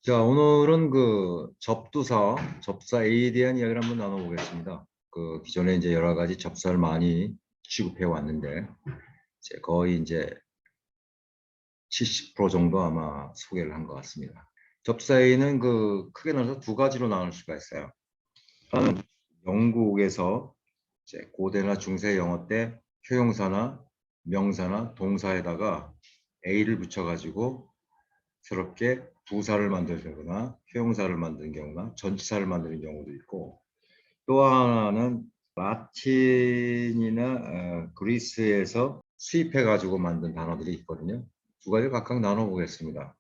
자, 오늘은 그 접사에 대한 이야기를 한번 나눠보겠습니다. 그 기존에 이제 여러 가지 접사를 많이 취급해 왔는데, 이제 거의 이제 70% 정도 아마 소개를 한 것 같습니다. 접사에는 그 크게 나눠서 두 가지로 나눌 수가 있어요. 하나는 영국에서 이제 고대나 중세 영어 때 효용사나 명사나 동사에다가 a를 붙여가지고 새롭게 부사를 만들거나 효용사를 만드는 경우나 전치사를 만드는 경우도 있고, 또 하나는 라틴이나 그리스에서 수입해 가지고 만든 단어들이 있거든요. 두 가지를 각각 나눠보겠습니다.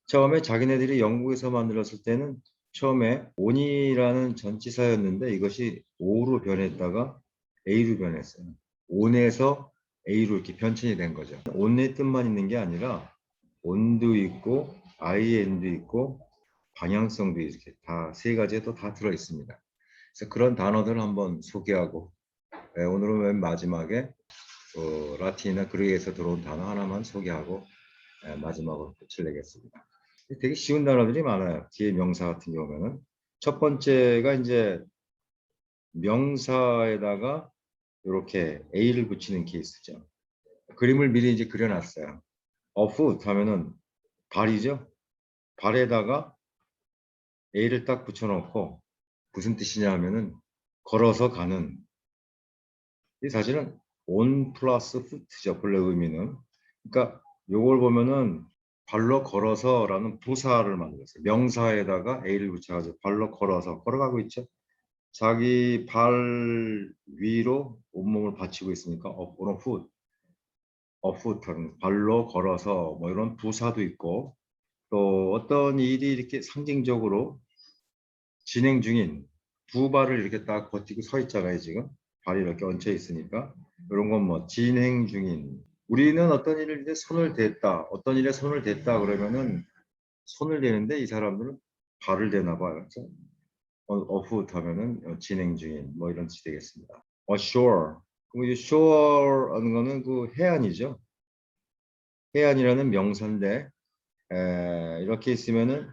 처음에 자기네들이 영국에서 만들었을 때는 처음에 온이라는 전치사였는데 이것이 오로 변했다가 a로 변했어요. 온에서 a로 이렇게 변천이 된 거죠. 온의 뜻만 있는 게 아니라 온도 있고 IN도 있고 방향성도 이렇게 다 세 가지에 또 다 들어 있습니다. 그래서 그런 단어들을 한번 소개하고, 오늘은 맨 마지막에 라틴이나 그리스에서 들어온 단어 하나만 소개하고 마지막으로 끝을 내겠습니다. 되게 쉬운 단어들이 많아요. 뒤에 명사 같은 경우에는 첫 번째가 이제 명사에다가 이렇게 a를 붙이는 케이스죠. 그림을 미리 이제 그려놨어요. foot 하면은 발이죠. 발에다가 a를 딱 붙여놓고 무슨 뜻이냐 하면은 걸어서 가는. 이 사실은 on 플러스 foot죠. 본래 의미는. 그러니까 요걸 보면은 발로 걸어서라는 부사를 만들었어요. 명사에다가 a를 붙여가지고 발로 걸어서 걸어가고 있죠. 자기 발 위로 온몸을 받치고 있으니까 on foot, foot 하는 발로 걸어서 뭐 이런 부사도 있고, 또 어떤 일이 이렇게 상징적으로 진행 중인 두 발을 이렇게 딱 버티고 서 있잖아요. 지금 발이 이렇게 얹혀 있으니까 이런 건 뭐 진행 중인. 우리는 어떤 일을 이제 손을 댔다, 어떤 일에 손을 댔다 그러면은 손을 대는데 이 사람들은 발을 대나 봐요. 그렇죠? 어풋 하면은 진행 중인 뭐 이런 뜻이 되겠습니다. shore. 그럼 이 shore 하는 거는 그 해안이죠. 해안이라는 명사인데 이렇게 있으면은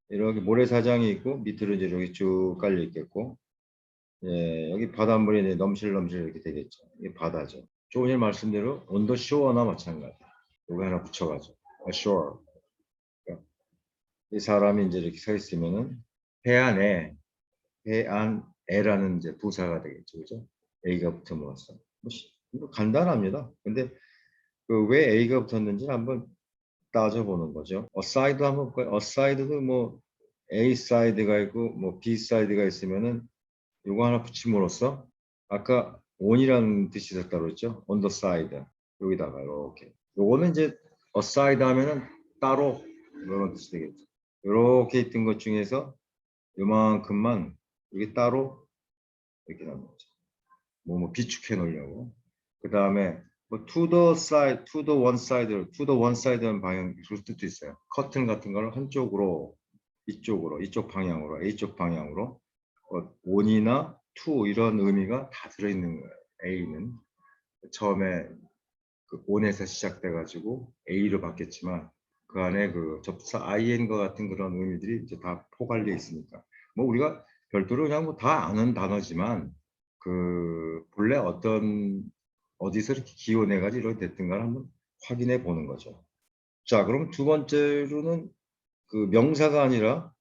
이렇게 모래사장이 있고 밑으로 이제 이렇게 쭉 깔려 있겠고, 예, 여기 바닷물이 이제 넘실넘실 이렇게 되겠죠. 이게 바다죠. 조금 전에 말씀대로 on the shore나 마찬가지. 여기 하나 붙여가지고 ashore. 그러니까 이 사람이 이제 이렇게 서 있으면은 해안에, 해안에라는 이제 부사가 되겠죠, 그죠? a가 붙어먹었어. 뭐 간단합니다. 근데 그 왜 a가 붙었는지 한번 따져보는 거죠. aside 한번 볼까요? aside도 뭐 a side가 있고 뭐 b side가 있으면은 요거 하나 붙임으로써 아까 on이라는 뜻이 있었다고 그랬죠? on the side. 여기다가 이렇게. 요거는 이제 aside 하면은 따로 이런 뜻이 되겠죠. 이렇게 있던 것 중에서 요만큼만 이게 따로 이렇게 나온 거죠. 뭐 비축해 놓으려고. 그 다음에 뭐 to the side, to the one side, to the one side는 방향 그럴 뜻도 있어요. 커튼 같은 걸 한쪽으로, 이쪽으로, 이쪽 방향으로, A쪽 방향으로 on이나 to 이런 의미가 다 들어있는 거예요. A는 처음에 그 on에서 시작돼 가지고 A로 바뀌었지만 그 안에 그 접사 IN과 같은 그런 의미들이 이제 다 포괄되어 있으니까 뭐 우리가 별도로 그냥 뭐 다 아는 단어지만 그 본래 어떤 어디서 이렇게 기원해 가지고 이렇게 됐든가 한번 확인해 보는 거죠. 자, 그럼 두 번째로는 그 명사가 아니라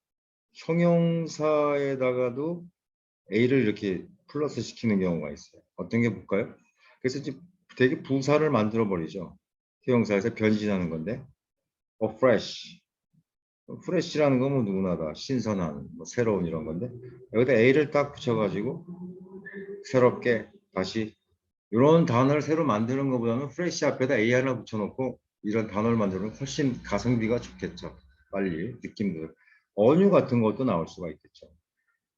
형용사에다가도 A를 이렇게 플러스 시키는 경우가 있어요. 어떤 게 볼까요? 그래서 이제 되게 부사를 만들어 버리죠. 형용사에서 변신하는 건데, fresh. fresh라는 건 뭐 누구나 다 신선한, 뭐 새로운 이런 건데, 여기다 A를 딱 붙여가지고 새롭게 다시 이런 단어를 새로 만드는 것보다는 fresh 앞에다 A 하나 붙여놓고 이런 단어를 만들면 훨씬 가성비가 좋겠죠. 빨리 느낌도. 언유 같은 것도 나올 수가 있겠죠.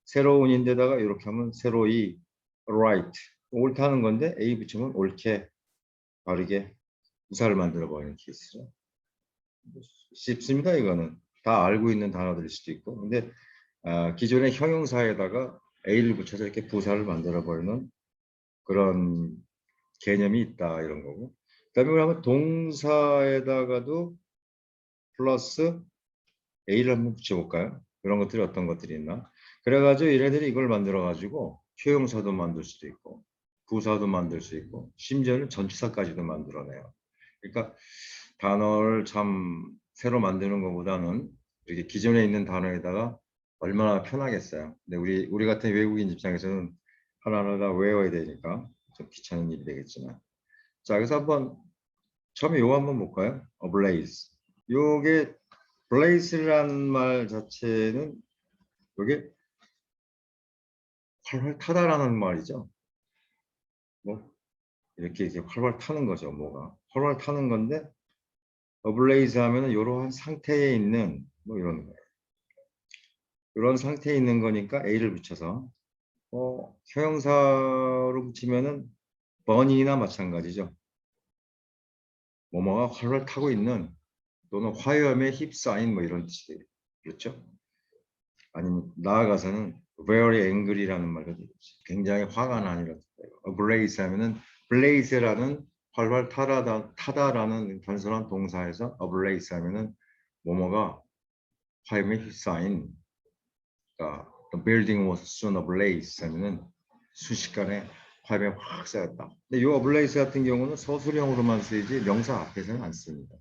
새로운인데다가 이렇게 하면 새로이 right 옳다는 건데 A 붙이면 옳게 바르게 부사를 만들어 버리는 케이스죠. 쉽습니다. 이거는 다 알고 있는 단어들일 수도 있고, 근데 기존의 형용사에다가 A를 붙여서 이렇게 부사를 만들어 버리는 그런 개념이 있다 이런 거고, 그다음에 우리 한번 동사에다가도 플러스 A를 한번 붙여볼까요? 그런 것들이 어떤 것들이 있나? 그래가지고 얘네들이 이걸 만들어가지고 효용사도 만들 수도 있고 부사도 만들 수 있고 심지어는 전치사까지도 만들어내요. 그러니까 단어를 참 새로 만드는 것보다는 이렇게 기존에 있는 단어에다가 얼마나 편하겠어요. 근데 우리 같은 외국인 입장에서는 하나하나 다 외워야 되니까 좀 귀찮은 일이 되겠지만. 자, 그래서 한번 처음에 요거 한번 볼까요? ablaze. 요게 blaze라는 말 자체는 요게 활활 타다라는 말이죠. 뭐 이렇게 활활 타는 거죠. 뭐가 활활 타는 건데 ablaze 하면은 이러한 상태에 있는 뭐 이런 거예요. 이런 상태에 있는 거니까 A를 붙여서 형용사로 붙이면은 burning이나 마찬가지죠. 뭐뭐가 활활 타고 있는 또는 화염에 휩싸인 뭐 이런 뜻이에요. 그렇죠? 아니면 나아가서는 very angry라는 말도 되겠지. 굉장히 화가 나는 ablaze 하면은 blaze라는 활활 타다라는 단순한 동사에서 ablaze 하면은 뭐뭐가 화염에 휩싸인 그러니까 the building was soon ablaze 하면은 순식간에 화염에 확 쌓였다. 근데 이 ablaze 같은 경우는 서술형으로만 쓰이지 명사 앞에서는 안 씁니다.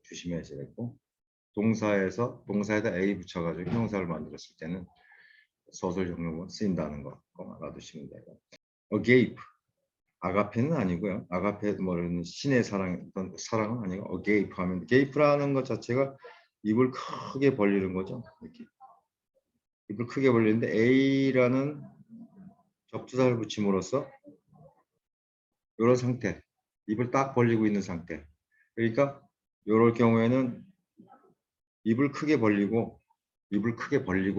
조심해야겠고 동사에다 A 붙여가지고 형용사를 만들었을 때는 서술형으로 쓰인다는 거 알아두시면 돼요. agape 아가페는 아니고요. 아가페 뭐는 신의 사랑 어떤 사랑은 아니고 agape 하면 gape라는 것 자체가 입을 크게 벌리는 거죠. 이렇게 입을 크게 벌리는데 A라는 접두사를 붙임으로써 이런 상태, 입을 딱 벌리고 있는 상태. 그러니까 이럴 경우에는 입을 크게 벌리고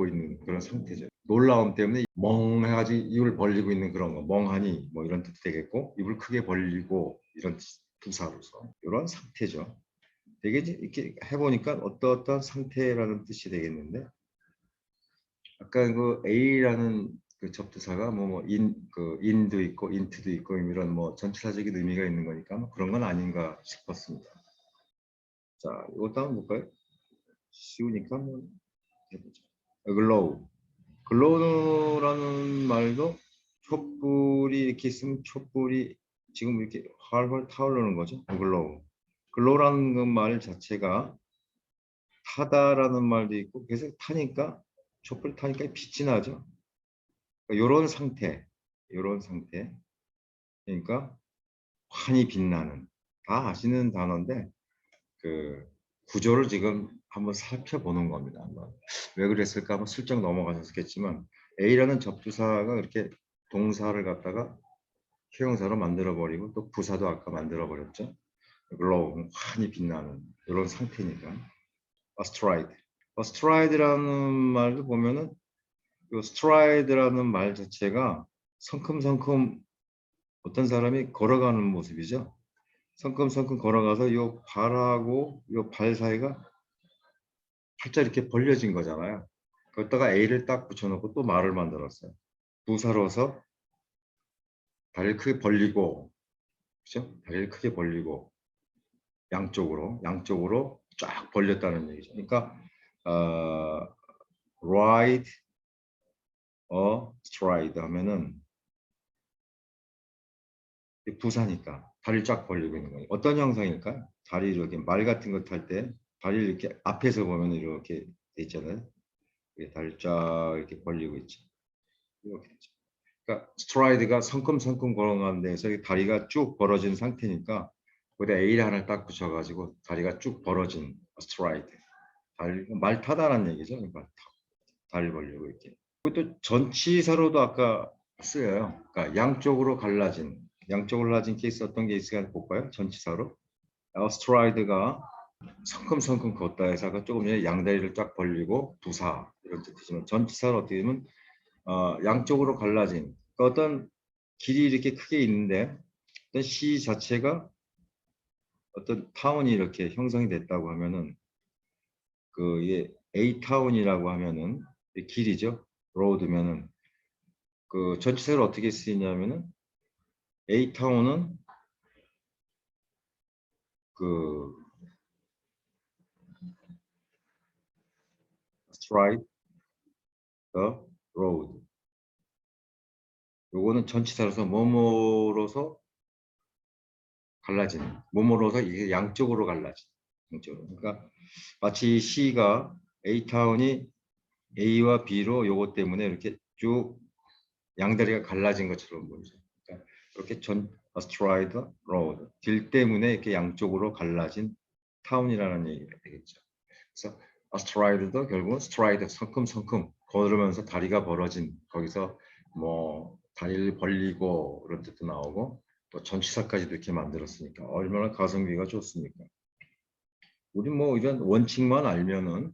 있는 그런 상태죠. 놀라움 때문에 멍해가지고 입을 벌리고 있는 그런 거, 멍하니 뭐 이런 뜻이 되겠고, 입을 크게 벌리고 이런 부사로서 이런 상태죠. 되게 이렇게 해보니까 어떠한 상태라는 뜻이 되겠는데, 아까 그 A라는 그 접두사가 그 in도 있고 int도 있고 이런 뭐 전치사적인 의미가 있는 거니까 뭐 그런 건 아닌가 싶었습니다. 자, 이것도 한번 볼까요? 쉬우니까 한번 해보죠. glow. 글로우라는 말도 촛불이 이렇게 있으면 촛불이 지금 이렇게 활활 타오르는 거죠. 글로우. 글로우라는 그 말 자체가 타다라는 말도 있고 계속 타니까 촛불 타니까 빛이 나죠. 이런 상태, 이런 상태. 그러니까 환히 빛나는 다 아시는 단어인데 그 구조를 지금 한번 살펴보는 겁니다. 한번. 왜 그랬을까 한번 슬쩍 넘어가셨겠지만 A라는 접두사가 그렇게 동사를 갖다가 형용사로 만들어버리고 또 부사도 아까 만들어버렸죠. glow, 환히 빛나는 이런 상태니까 astride. astride라는 말도 보면은 이 stride라는 말 자체가 성큼성큼 어떤 사람이 걸어가는 모습이죠. 성큼성큼 걸어가서 이 발하고 이 발 사이가 살짝 이렇게 벌려진 거잖아요. 거기다가 A를 딱 붙여놓고 또 말을 만들었어요. 부사로서 다리를 크게 벌리고, 그죠? 다리를 크게 벌리고 양쪽으로 쫙 벌렸다는 얘기죠. 그러니까 ride a stride 하면은 부사니까 다리를 쫙 벌리고 있는 거예요. 어떤 형상일까요? 다리 이렇게 말 같은 거 탈 때 다리를 이렇게 앞에서 보면 이렇게 돼 있잖아요. 다리를 쫙 이렇게 벌리고 있죠. 이렇게 되죠. 그러니까 스트라이드가 성큼성큼 걸어가는 데서 다리가 쭉 벌어진 상태니까 거기다 A를 하나 딱 붙여가지고 다리가 쭉 벌어진 스트라이드. 말 타다라는 얘기죠. 그러니까 다리 벌리고 이렇게. 그것도 전치사로도 아까 쓰여요. 그러니까 양쪽으로 갈라진 케이스 어떤 케이스가 볼까요? 전치사로. 스트라이드가 성큼성큼 걷다 해서 아까 조금 전에 양다리를 쫙 벌리고 부사 이런 뜻이지만 전치사로 어떻게 되면 양쪽으로 갈라진 그러니까 어떤 길이 이렇게 크게 있는데 어떤 시 자체가 어떤 타운이 이렇게 형성이 됐다고 하면은 그 이게 A 타운이라고 하면은 길이죠. 로드면은 그 전치사로 어떻게 쓰이냐면은 A 타운은 그 stride the road. 요거는 전치사로서 뭐뭐로서 갈라지는, 뭐뭐로서 이게 양쪽으로 갈라진, 양쪽으로. 그러니까 마치 C가 A타운이 A와 B로 요것 때문에 이렇게 쭉 양다리가 갈라진 것처럼 보이죠. 그러니까 이렇게 astride the road, 길 때문에 이렇게 양쪽으로 갈라진 타운이라는 얘기가 되겠죠. 그래서 astride도 결국은 stride, 성큼성큼 걸으면서 다리가 벌어진, 거기서 뭐 다리를 벌리고 이런 뜻도 나오고 또 전치사까지도 이렇게 만들었으니까 얼마나 가성비가 좋습니까? 우리 뭐 이런 원칙만 알면은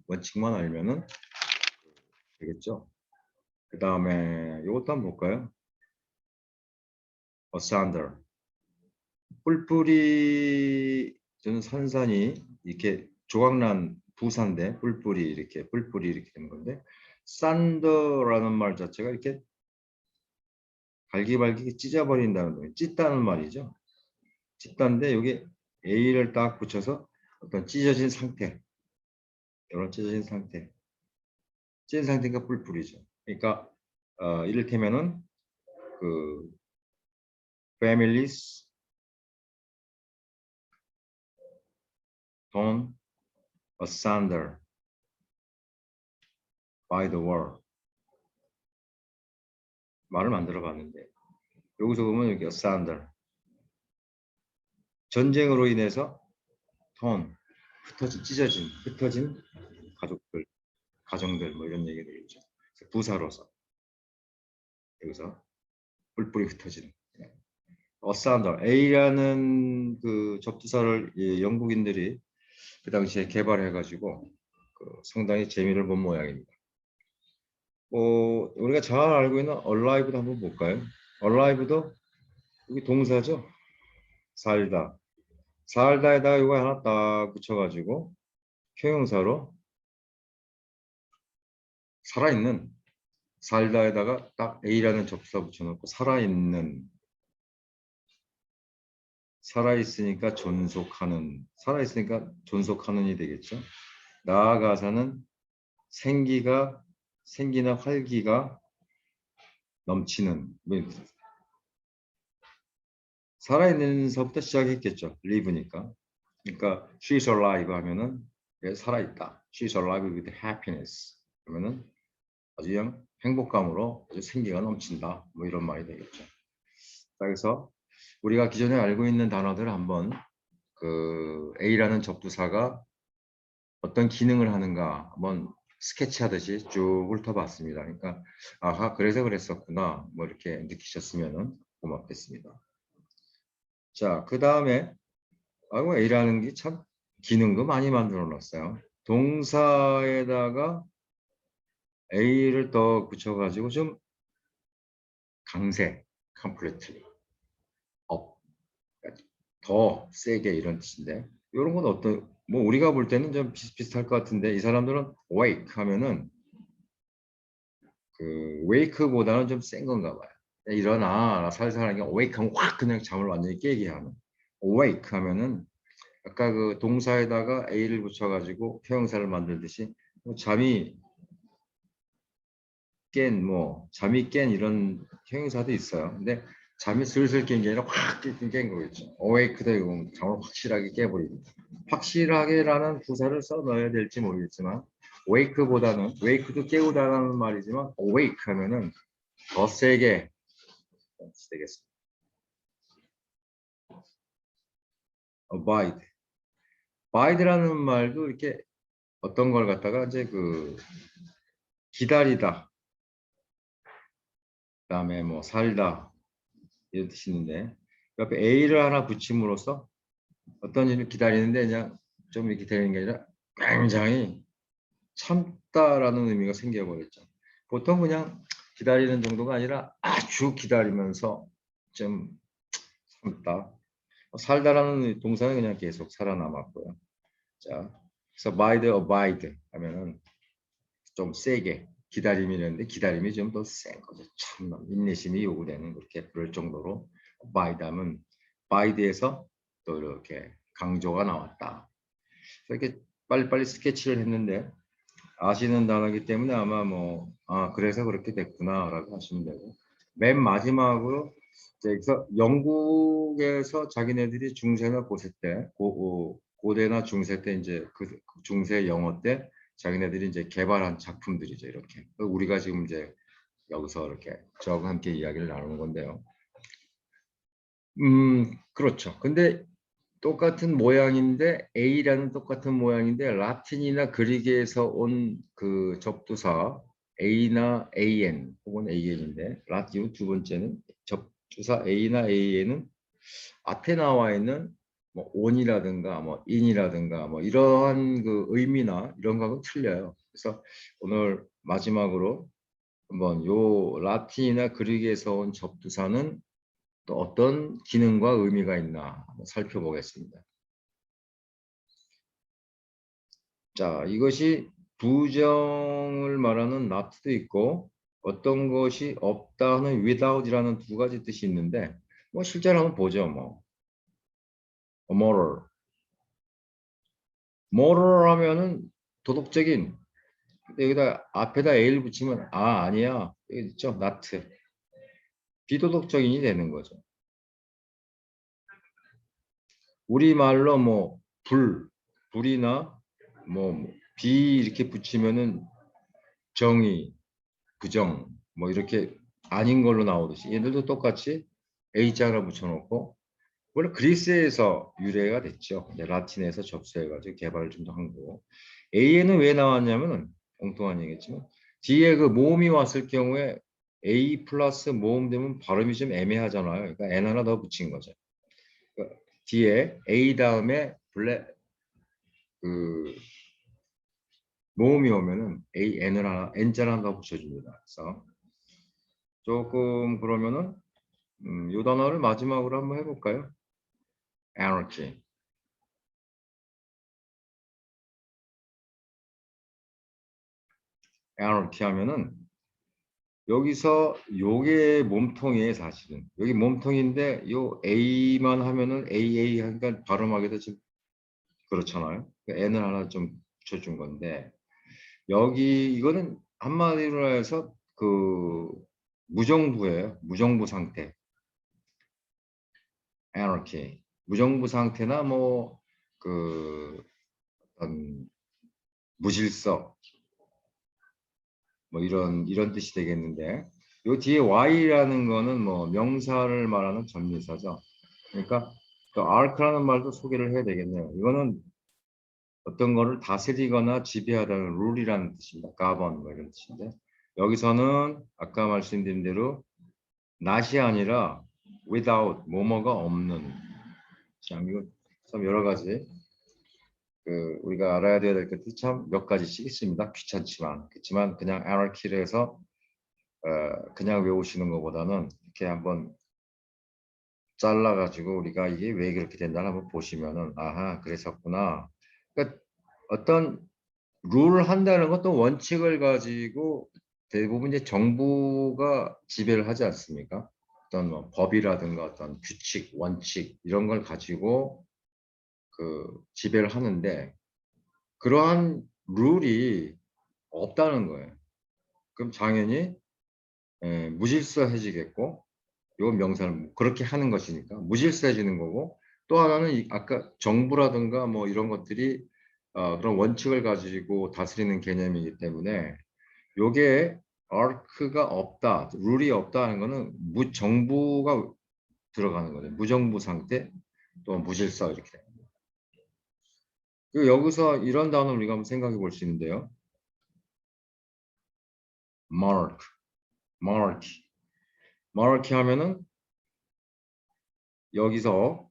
되겠죠. 그 다음에 이것도 한번 볼까요? asunder. 뿔뿔이, 저는 산산이 이렇게 조각난 부사인데 뿔뿔이 이렇게 되는 건데, 산더라는 말 자체가 이렇게 갈기갈기 찢어버린다는 거예요. 찢다는 말이죠. 찢다인데 여기 A를 딱 붙여서 어떤 찢어진 상태, 이런 찢어진 상태, 찢은 상태가 뿔뿔이죠. 그러니까 이를테면은 그 families torn asunder by the war. 말을 만들어 봤는데 여기서 보면 여기 asunder, 전쟁으로 인해서 torn, 흩어진 가족들, 가정들 뭐 이런 얘기 되겠죠. 부사로서 여기서 뿔뿔이 흩어지는. asunder, A라는 그 접두사를 영국인들이 그 당시에 개발해가지고 상당히 재미를 본 모양입니다. 우리가 잘 알고 있는 alive도 한번 볼까요? alive도 여기 동사죠. 살다. 살다에다가 이거 하나 딱 붙여가지고 형용사로 살아있는, 살다에다가 딱 A라는 접수사 붙여놓고 살아있으니까 존속하는이 되겠죠. 나아가서는 생기나 활기가 넘치는, 살아있는서부터 시작했겠죠. live니까. 그러니까 she's alive 하면은 살아있다. she's alive with happiness 하면은 아주 그냥 행복감으로 아주 생기가 넘친다. 뭐 이런 말이 되겠죠. 그래서 우리가 기존에 알고 있는 단어들을 한번 그 A라는 접두사가 어떤 기능을 하는가 한번 스케치하듯이 쭉 훑어봤습니다. 그러니까 아하, 그래서 그랬었구나 뭐 이렇게 느끼셨으면 고맙겠습니다. 자, 그 다음에 A라는 게 참 기능도 많이 만들어 놨어요. 동사에다가 A를 더 붙여가지고 좀 강세, completely, 더 세게 이런 뜻인데, 이런 건 뭐 우리가 볼 때는 좀 비슷비슷할 것 같은데, 이 사람들은 wake 하면은 그 wake보다는 좀 센 건가 봐요. 일어나, 살살 하는 게 wake 하면 확 그냥 잠을 완전히 깨게 하는. awake 하면은 아까 그 동사에다가 A를 붙여가지고 형용사를 만들듯이 잠이 깬 이런 형용사도 있어요. 근데 잠이 슬슬 깬 게 아니라 확 깬 거겠죠. awake도 이거 잠을 확실하게 깨버리고, 확실하게라는 부사를 써 넣어야 될지 모르겠지만 wake도 깨우다라는 말이지만 awake 하면은 더 세게 되겠습니다. abide라는 말도 이렇게 어떤 걸 갖다가 이제 기다리다, 그다음에 뭐 살다 이런 뜻이 있는데, 옆에 A를 하나 붙임으로써 어떤 일을 기다리는데 그냥 좀 이렇게 되는 게 아니라 굉장히 참다라는 의미가 생겨버렸죠. 보통 그냥 기다리는 정도가 아니라 아주 기다리면서 좀 참다. 살다라는 동사는 그냥 계속 살아남았고요. 자, 그래서 abide 하면은 좀 세게 기다림이라는데 기다림이 좀 더 센 거죠. 참 인내심이 요구되는, 그렇게 그럴 정도로 abide 하면 bide에서 또 이렇게 강조가 나왔다. 이렇게 빨리빨리 스케치를 했는데 아시는 단어이기 때문에 아마 뭐, 그래서 그렇게 됐구나라고 하시면 되고. 맨 마지막으로, 여기서 영국에서 자기네들이 중세나 고세 때, 고대나 중세 때 이제 그 중세 영어 때 자기네들이 이제 개발한 작품들이죠, 이렇게. 우리가 지금 이제 여기서 이렇게 저하고 함께 이야기를 나누는 건데요. 그렇죠. 근데 똑같은 모양인데 A라는 똑같은 모양인데 라틴이나 그리스에서 온 그 접두사 A나 AN 혹은 AN인데 라틴 두 번째는 접두사 A나 AN은 앞에 나와 있는 뭐 on이라든가 뭐 in이라든가 뭐 이러한 그 의미나 이런 거하고 틀려요. 그래서 오늘 마지막으로 한번 요 라틴이나 그리스에서 온 접두사는 또 어떤 기능과 의미가 있나 한번 살펴보겠습니다. 자, 이것이 부정을 말하는 not도 있고 어떤 것이 없다는 without이라는 두 가지 뜻이 있는데 뭐 실제로 한번 보죠. 뭐 moral, moral 하면은 도덕적인. 근데 여기다 앞에다 a를 붙이면 아니야. 여기 있죠. not. 비도덕적인이 되는 거죠. 우리말로 뭐 불이나 뭐 비 이렇게 붙이면은 정의, 부정 뭐 이렇게 아닌 걸로 나오듯이 얘들도 똑같이 A자를 붙여놓고 원래 그리스에서 유래가 됐죠. 이제 라틴에서 접수해가지고 개발을 좀 더 한 거고 A에는 왜 나왔냐면은 엉뚱한 얘기겠지만 뒤에 그 모음이 왔을 경우에 A 플러스 모음 되면 발음이 좀 애매하잖아요. 그러니까 N 하나 더 붙인 거죠. 그러니까 뒤에 A 다음에 그 모음이 오면은 A, N을 하나, N자를 하나 더 붙여줍니다. 그래서 조금 그러면은 이 단어를 마지막으로 한번 해볼까요? anarchy. anarchy 하면은 여기서 요게 몸통이에요, 사실은. 여기 몸통인데 요 A만 하면은 AA 하니까 발음하기도 좀 그렇잖아요. 그러니까 N을 하나 좀 붙여준 건데 여기 이거는 한마디로 해서 그 무정부예요. 무정부 상태. anarchy. 무정부 상태나 뭐 그 어떤 무질서 뭐 이런 뜻이 되겠는데 요 뒤에 y라는 거는 뭐 명사를 말하는 전미사죠. 그러니까 또 arc라는 말도 소개를 해야 되겠네요. 이거는 어떤 거를 다스리거나 지배하다는 룰이라는 뜻입니다. govern 뭐 이런 뜻인데 여기서는 아까 말씀드린 대로 not이 아니라 without 뭐뭐가 없는 참 이거 참 여러 가지 우리가 알아야 될 것들이 참 몇 가지씩 있습니다. 귀찮지만 그렇지만 그냥 anarchy를 해서 그냥 외우시는 것보다는 이렇게 한번 잘라가지고 우리가 이게 왜 그렇게 된다 한번 보시면은 아하 그랬었구나. 그러니까 어떤 룰을 한다는 것도 원칙을 가지고 대부분 이제 정부가 지배를 하지 않습니까? 어떤 뭐 법이라든가 어떤 규칙, 원칙 이런 걸 가지고 그 지배를 하는데 그러한 룰이 없다는 거예요. 그럼 당연히 무질서해지겠고 요 명사는 그렇게 하는 것이니까 무질서해지는 거고 또 하나는 아까 정부라든가 뭐 이런 것들이 그런 원칙을 가지고 다스리는 개념이기 때문에 요게 아크가 없다, 룰이 없다 하는 거는 무정부가 들어가는 거죠. 무정부 상태 또 무질서 이렇게 됩니다. 그리고 여기서 이런 단어를 우리가 한번 생각해 볼 수 있는데요. monarch, monarchy. monarchy 하면은 여기서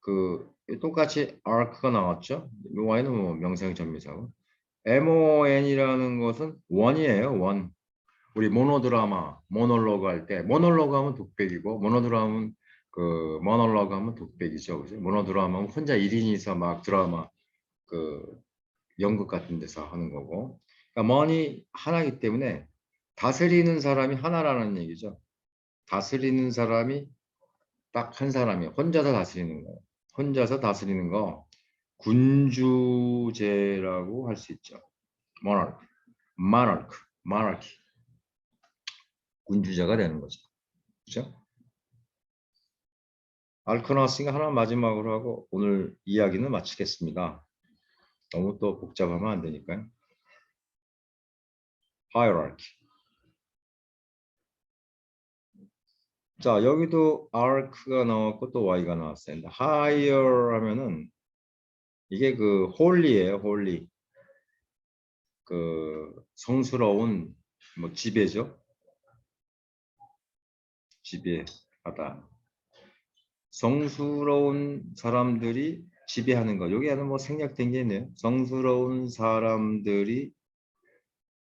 그 똑같이 arc가 나왔죠. y는 뭐 명사형 전미사고 mon이라는 것은 원이에요. 원. 우리 모노드라마, 모놀로그 할 때 모놀로그 하면 독백이고 모노드라마 하면 그 모놀로그 하면 독백이죠. 그죠? 모노드라마 하면 혼자 1인이서 막 드라마 그 연극 같은 데서 하는 거고. 그러니까 mon이 하나이기 때문에 다스리는 사람이 하나라는 얘기죠. 다스리는 사람이 딱 한 사람이에요. 혼자서 다스리는 거예요. 혼자서 다스리는 거 군주제라고 할 수 있죠. monarch. monarchy. 군주제가 되는 거죠. 그죠? 알코 나왔으니까 하나 마지막으로 하고 오늘 이야기는 마치겠습니다. 너무 또 복잡하면 안 되니까요. hierarchy. 자, 여기도 arc가 나왔고 또 y가 나왔어요. higher 하면은 이게 그 홀리예요, 홀리. 그 성스러운 뭐 지배죠. 지배하다. 성스러운 사람들이 지배하는 거. 여기에는 뭐 생략된 게 있네요. 성스러운 사람들이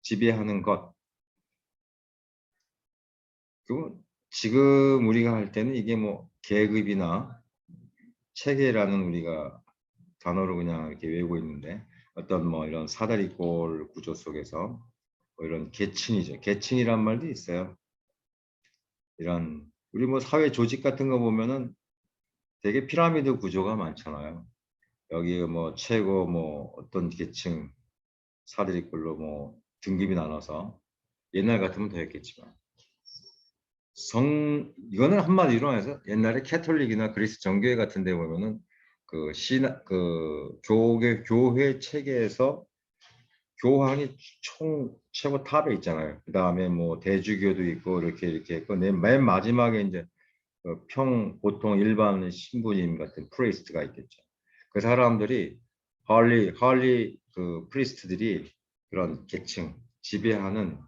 지배하는 것. 그리고 지금 우리가 할 때는 이게 뭐 계급이나 체계라는 우리가 단어로 그냥 이렇게 외우고 있는데 어떤 뭐 이런 사다리꼴 구조 속에서 뭐 이런 계층이죠. 계층이란 말도 있어요. 이런 우리 뭐 사회 조직 같은 거 보면은 되게 피라미드 구조가 많잖아요. 여기 뭐 최고 뭐 어떤 계층 사다리꼴로 뭐 등급이 나눠서 옛날 같으면 더 했겠지만 이거는 한마디로 해서 옛날에 캐톨릭이나 그리스 정교회 같은 데 보면은 그 교회 체계에서 교황이 총 최고 탑에 있잖아요. 그 다음에 뭐 대주교도 있고 이렇게 있고 맨 마지막에 이제 보통 일반 신부님 같은 프리스트가 있겠죠. 그 사람들이 할리 그 프리스트들이 그런 계층 지배하는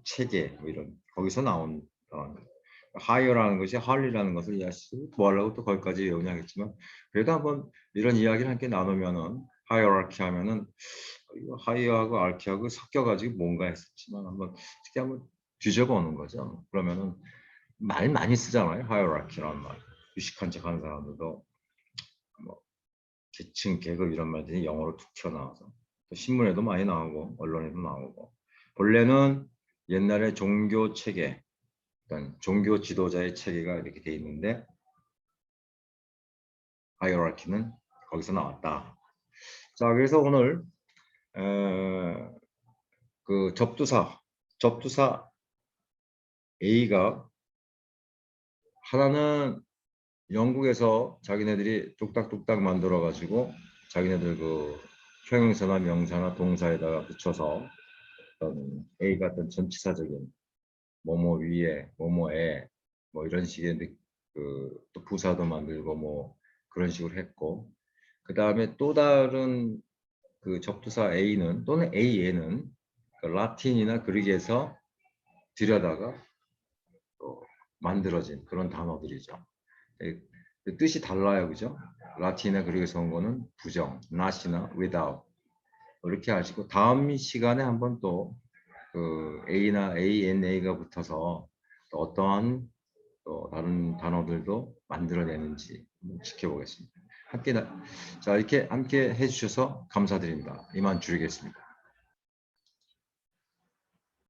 체계 뭐 이런 거기서 나온 하이어라는 것이 할리라는 것을 이해하시고 뭐하려고 또 거기까지 외우냐겠지만 그래도 한번 이런 이야기를 함께 나누면은 하이어라키 하면은 하이어하고 알키하고 섞여가지고 뭔가 했었지만 한번 특히 한번 뒤져보는 거죠. 그러면은 말 많이 쓰잖아요. 하이어라키라는 말. 유식한 척 하는 사람들도 뭐 계층, 계급 이런 말들이 영어로 툭 튀어나와서 또 신문에도 많이 나오고 언론에도 나오고 본래는 옛날에 종교 체계, 그러니까 종교 지도자의 체계가 이렇게 돼 있는데 하이어라키는 거기서 나왔다. 자, 그래서 오늘 그 접두사 A가 하나는 영국에서 자기네들이 뚝딱뚝딱 만들어 가지고 자기네들 그 형용사나 명사나 동사에다가 붙여서 어떤 A 같은 전치사적인 뭐뭐 위에 뭐뭐에 뭐 이런 식의 또 부사도 만들고 뭐 그런 식으로 했고 그 다음에 또 다른 그 접두사 A는 또는 A에는 그 라틴이나 그릭에서 들여다가 또 만들어진 그런 단어들이죠. 그 뜻이 달라요, 그죠? 라틴이나 그릭에서 온 거는 부정, not이나 without 이렇게 하시고 다음 시간에 한번 또 그 A나 ANA가 붙어서 또 어떠한 또 다른 단어들도 만들어내는지 한번 지켜보겠습니다. 자, 이렇게 함께 해주셔서 감사드립니다. 이만 줄이겠습니다.